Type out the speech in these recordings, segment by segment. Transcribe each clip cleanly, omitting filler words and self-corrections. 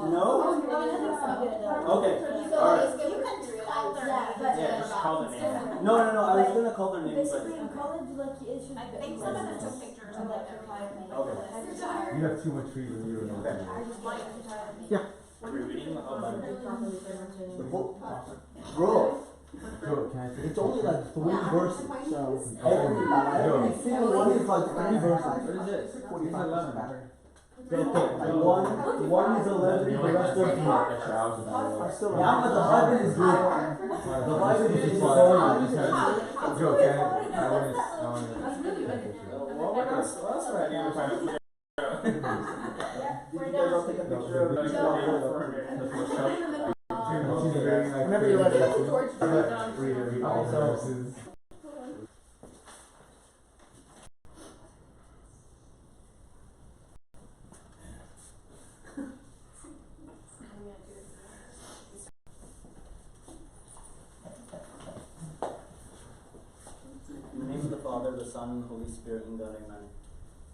No? Okay. Alright. You can call their name. Yeah, just call their name. Different. No, I was gonna call their name, but. Basically, in college, like, it should I think some of them took pictures of like their life. Okay. You have too much freedom, you don't know. Okay. Yeah. Are we reading the whole Bible? The book, bro, Bro, can I take it's only like 3 verses. So, Every single one is like 3 verses. What is it? 45%. Okay, One is 11, the rest are 3. Yeah, but the Bible is good. The Bible is good. Joe, can I want to. Well, what else would I need to find out? Did you guys all take a picture of Whenever you're ready, read all the verses. In the name of the Father, the Son, and the Holy Spirit, and God, amen.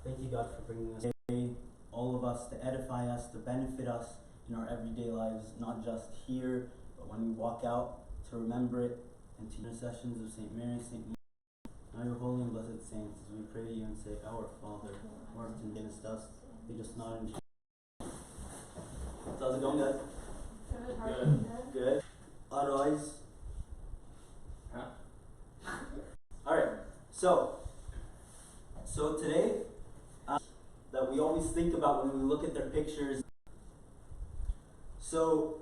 Thank you, God, for bringing us today, all of us, to edify us, to benefit us in our everyday lives, not just here, but when we walk out, to remember it, and to intercessions of St. Mary, St. Mark, now your holy and blessed saints, as we pray to you and say, Our Father, who art in heaven, dust, lead us not into. How's it going, guys? Good. Otherwise, Alright, so today, that we always think about when we look at their pictures. So,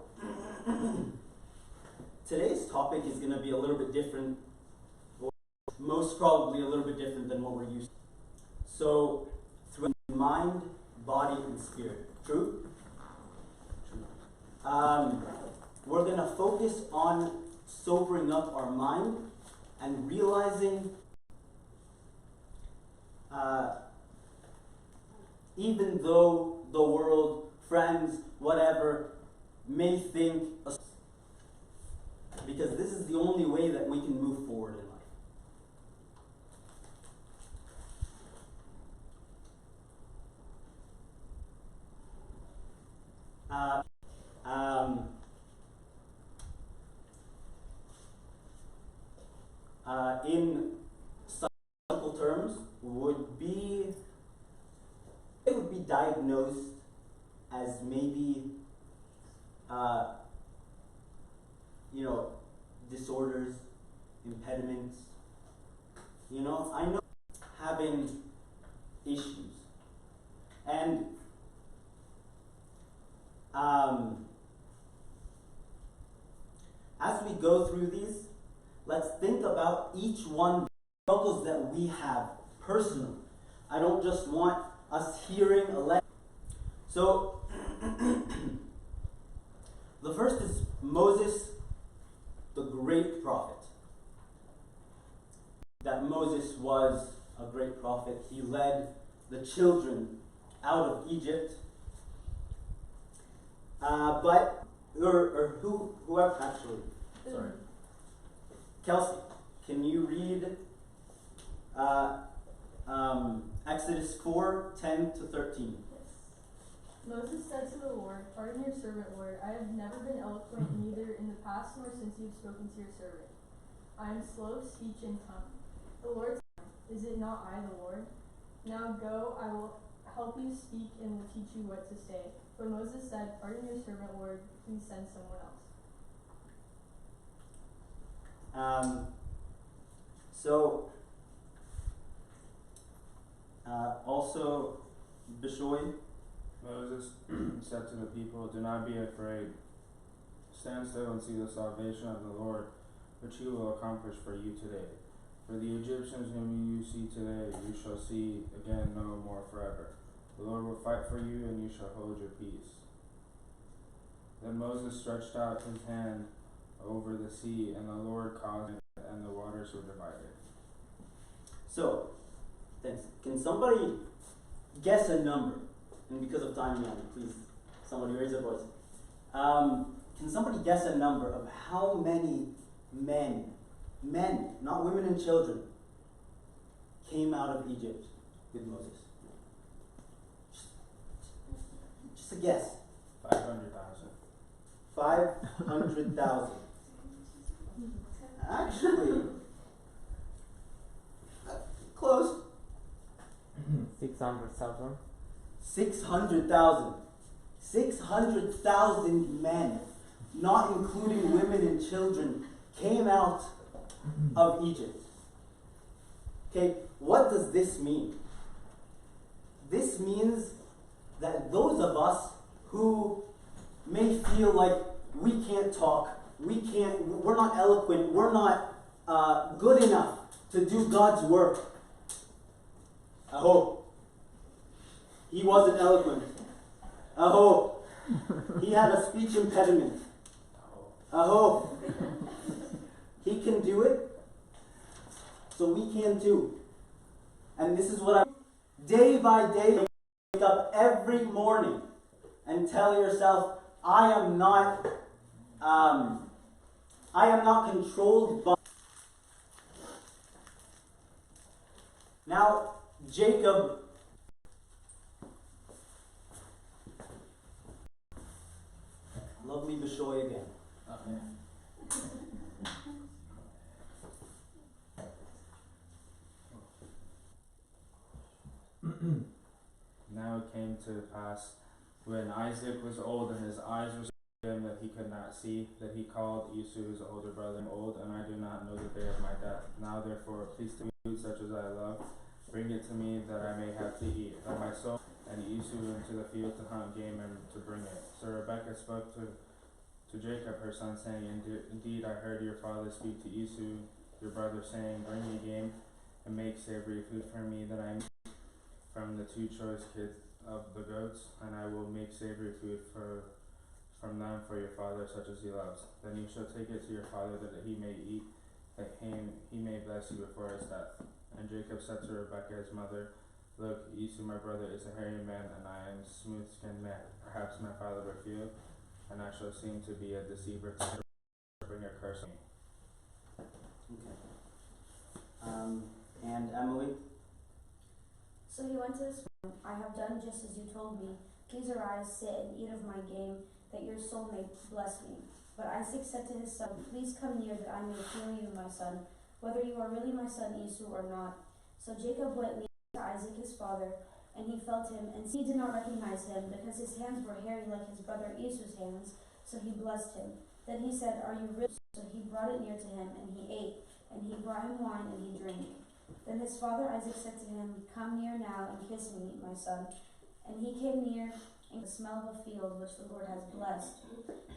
today's topic is going to be a little bit different, or most probably a little bit different than what we're used to. So, through mind, body, and spirit. True? We're going to focus on sobering up our mind and realizing even though the world, friends, whatever, may think, because this is the only way that we can move forward in life. In simple terms, it would be diagnosed as maybe, disorders, impediments. I know having issues. And as we go through these, let's think about each one of the struggles that we have personally. I don't just want us hearing a lesson. So, the first is Moses, the great prophet. That Moses was a great prophet. He led the children out of Egypt. Whoever actually, sorry. Kelsey, can you read Exodus 4:10-13? Yes. Moses said to the Lord, Pardon your servant, Lord. I have never been eloquent neither in the past nor since you have spoken to your servant. I am slow of speech and tongue. The Lord said, Is it not I, the Lord? Now go, I will help you speak and will teach you what to say. But Moses said, Pardon your servant, Lord. Please send someone else. Also, Bishoy. Moses said to the people, Do not be afraid. Stand still and see the salvation of the Lord, which he will accomplish for you today. For the Egyptians whom you see today, you shall see again no more forever. The Lord will fight for you, and you shall hold your peace. Then Moses stretched out his hand over the sea, and the Lord caused it, and the waters were divided. So, thanks. Can somebody guess a number? And because of time, please, somebody raise their voice. Can somebody guess a number of how many men, not women and children, came out of Egypt with Moses? Just a guess. 500,000. 500,000. Actually, close. 600,000. 600,000. 600,000 men, not including women and children, came out of Egypt. Okay, what does this mean? This means that those of us who may feel like we can't talk, we're not eloquent, we're not good enough to do God's work. I hope he wasn't eloquent. I hope he had a speech impediment. I hope he can do it, so we can too. And this is what I day by day wake up every morning and tell yourself, I am not controlled by. Now, Jacob lovely Bishoy again. Now it came to pass, when Isaac was old and his eyes were dim that he could not see, that he called Esau his older brother, old, and I do not know the day of my death. Now therefore, please to me food such as I love, bring it to me that I may have to eat. And my soul and Esau went to the field to hunt game and to bring it. So Rebekah spoke to Jacob her son, saying, Indeed I heard your father speak to Esau your brother, saying, Bring me game and make savory food for me, that I may from the 2 choice kids of the goats, and I will make savory food from them for your father, such as he loves. Then you shall take it to your father, that he may eat, that he may bless you before his death. And Jacob said to Rebekah his mother, Look, Esau my brother is a hairy man, and I am a smooth-skinned man. Perhaps my father will fear, and I shall seem to be a deceiver to bring a curse on me. Okay. And Emily? So he went to his farm. I have done just as you told me. Please arise, sit, and eat of my game, that your soul may bless me. But Isaac said to his son, Please come near, that I may feel you, my son, whether you are really my son Esau or not. So Jacob went near to Isaac his father, and he felt him, and he did not recognize him, because his hands were hairy like his brother Esau's hands. So he blessed him. Then he said, Are you rich? So he brought it near to him, and he ate, and he brought him wine, and he drank. Then his father Isaac said to him, Come near now and kiss me, my son. And he came near, and the smell of a field which the Lord has blessed.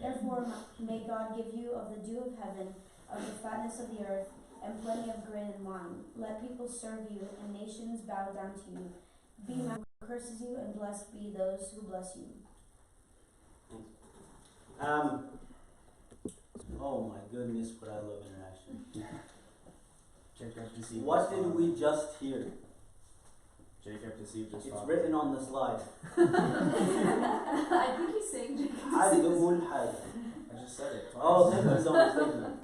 Therefore may God give you of the dew of heaven, of the fatness of the earth, and plenty of grain and wine. Let people serve you, and nations bow down to you. Be my who curses you, and blessed be those who bless you. Oh my goodness, but I love interaction. Jacob deceived What his did father. we just hear? Jacob deceived his It's father. written on the slide. I think he's saying Hadumul Haj. I just said it twice. Oh, thank you so much. Thank you.